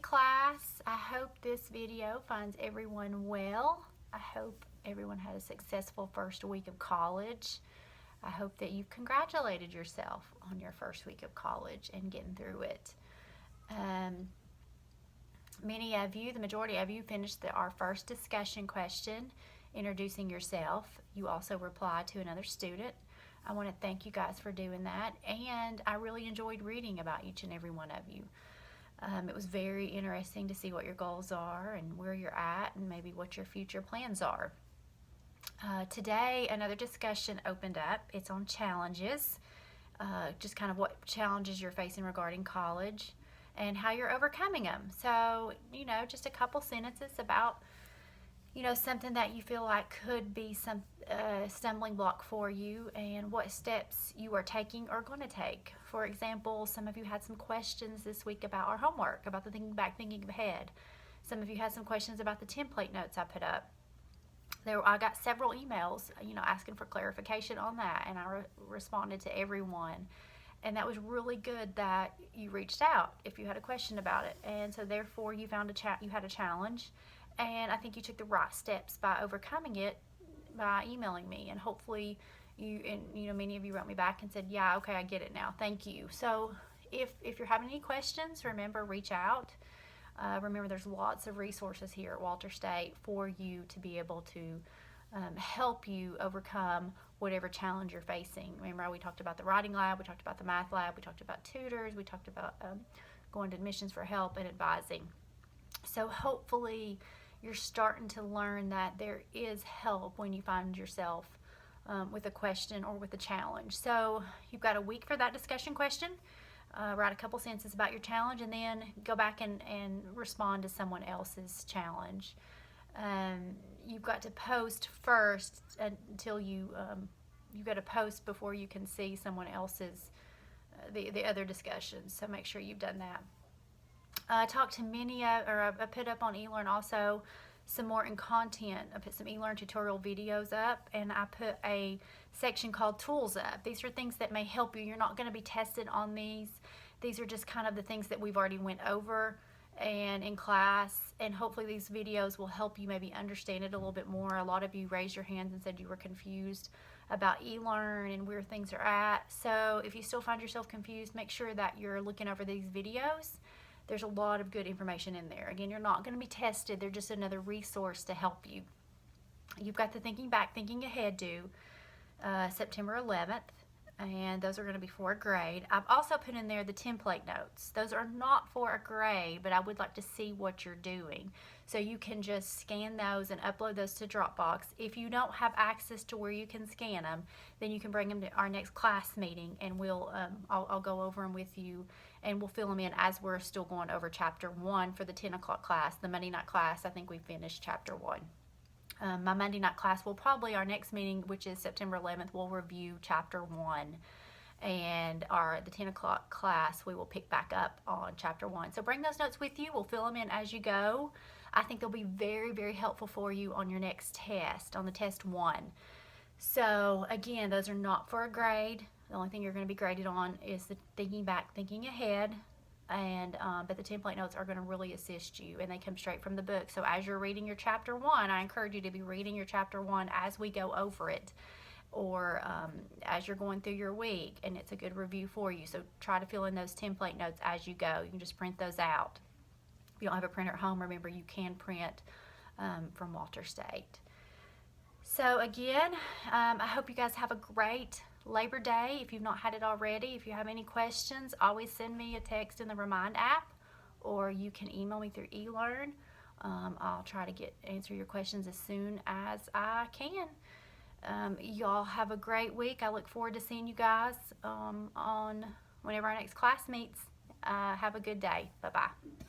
class. I hope this video finds everyone well. I hope everyone had a successful first week of college. I hope that you've congratulated yourself on your first week of college and getting through it. Many of you, the majority of you, finished our first discussion question, introducing yourself. You also replied to another student. I want to thank you guys for doing that, and I really enjoyed reading about each and every one of you. It was very interesting to see what your goals are and where you're at and maybe what your future plans are. Today, another discussion opened up. It's on challenges, just kind of what challenges you're facing regarding college and how you're overcoming them. So, just a couple sentences about, something that you feel like could be some stumbling block for you and what steps you are taking or going to take. For example, some of you had some questions this week about our homework, about the thinking back, thinking ahead. Some of you had some questions about the template notes I put up. I got several emails, asking for clarification on that, and I responded to everyone. And that was really good that you reached out if you had a question about it. And so therefore you found you had a challenge, and I think you took the right steps by overcoming it by emailing me. And hopefully many of you wrote me back and said, yeah, okay, I get it now. Thank you. So if you're having any questions, remember, reach out. Remember, there's lots of resources here at Walter State for you to be able to help you overcome whatever challenge you're facing. Remember, we talked about the writing lab, we talked about the math lab, we talked about tutors, we talked about going to admissions for help and advising. So hopefully you're starting to learn that there is help when you find yourself with a question or with a challenge. So you've got a week for that discussion question. Write a couple sentences about your challenge, and then go back and respond to someone else's challenge. You've got to post first until you've got to post before you can see someone else's the other discussions. So make sure you've done that. I talked to I put up on eLearn also some more in content. I put some eLearn tutorial videos up, and I put a section called tools up. These are things that may help you. You're not going to be tested on these. These are just kind of the things that we've already went over and in class, and hopefully these videos will help you maybe understand it a little bit more. A lot of you raised your hands and said you were confused about eLearn and where things are at. So if you still find yourself confused, make sure that you're looking over these videos. There's a lot of good information in there. Again, you're not going to be tested. They're just another resource to help you. You've got the Thinking Back, Thinking Ahead due September 11th, and those are going to be for a grade. I've also put in there the template notes. Those are not for a grade, but I would like to see what you're doing. So you can just scan those and upload those to Dropbox. If you don't have access to where you can scan them, then you can bring them to our next class meeting, and I'll go over them with you, and we'll fill them in as we're still going over chapter 1 for the 10 o'clock class. The Monday night class, I think we finished chapter 1. My Monday night class will probably, our next meeting, which is September 11th, we'll review chapter 1. And the 10 o'clock class, we will pick back up on chapter 1. So bring those notes with you. We'll fill them in as you go. I think they'll be very, very helpful for you on your next test, on the test 1. So again, those are not for a grade. The only thing you're going to be graded on is the Thinking Back, Thinking Ahead. But the template notes are going to really assist you, and they come straight from the book. So as you're reading your chapter 1, I encourage you to be reading your chapter 1 as we go over it, or as you're going through your week, and it's a good review for you. So try to fill in those template notes as you go. You can just print those out. If you don't have a printer at home, remember you can print from Walter State. So again, I hope you guys have a great Labor Day. If you've not had it already, if you have any questions, always send me a text in the Remind app, or you can email me through eLearn. I'll try to answer your questions as soon as I can. Y'all have a great week. I look forward to seeing you guys on whenever our next class meets. Have a good day. Bye-bye.